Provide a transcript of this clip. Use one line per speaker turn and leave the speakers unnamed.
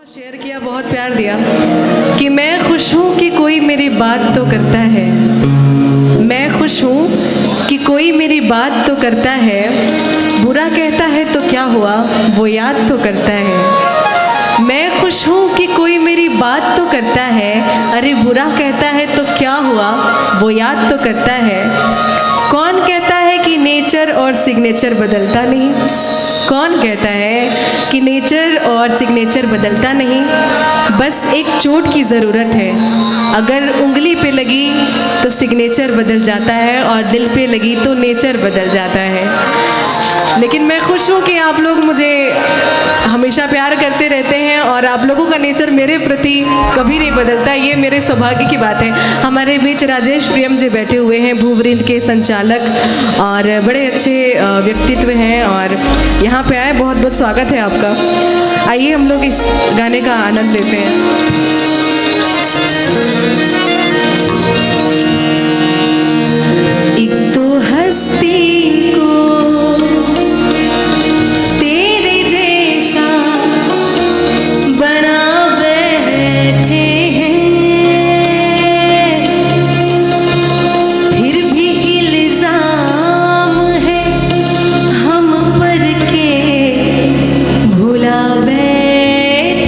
Share किया, बहुत प्यार दिया कि मैं खुश हूँ कि कोई मेरी बात तो करता है। मैं खुश हूँ कि कोई मेरी बात तो करता है। बुरा कहता है तो क्या हुआ, वो याद तो करता है। मैं खुश हूँ कि कोई मेरी बात तो करता है। अरे बुरा कहता है तो क्या हुआ, वो याद तो करता है। कौन कहता है कि नेचर और सिग्नेचर बदलता नहीं? कौन कहता है कि नेचर और सिग्नेचर बदलता नहीं? बस एक चोट की ज़रूरत है। अगर उंगली पे लगी तो सिग्नेचर बदल जाता है और दिल पे लगी तो नेचर बदल जाता है। लेकिन मैं खुश हूँ कि आप लोग मुझे हमेशा प्यार करते रहते हैं और आप लोगों का नेचर मेरे प्रति कभी नहीं बदलता। ये मेरे सौभाग्य की बात है। हमारे बीच राजेश प्रियम जी बैठे हुए हैं, भूवृंद के संचालक और बड़े अच्छे व्यक्तित्व हैं और यहाँ पे आए, बहुत बहुत स्वागत है आपका। आइए हम लोग इस गाने का आनंद लेते हैं। एक तो हस्ती
भुला बैठे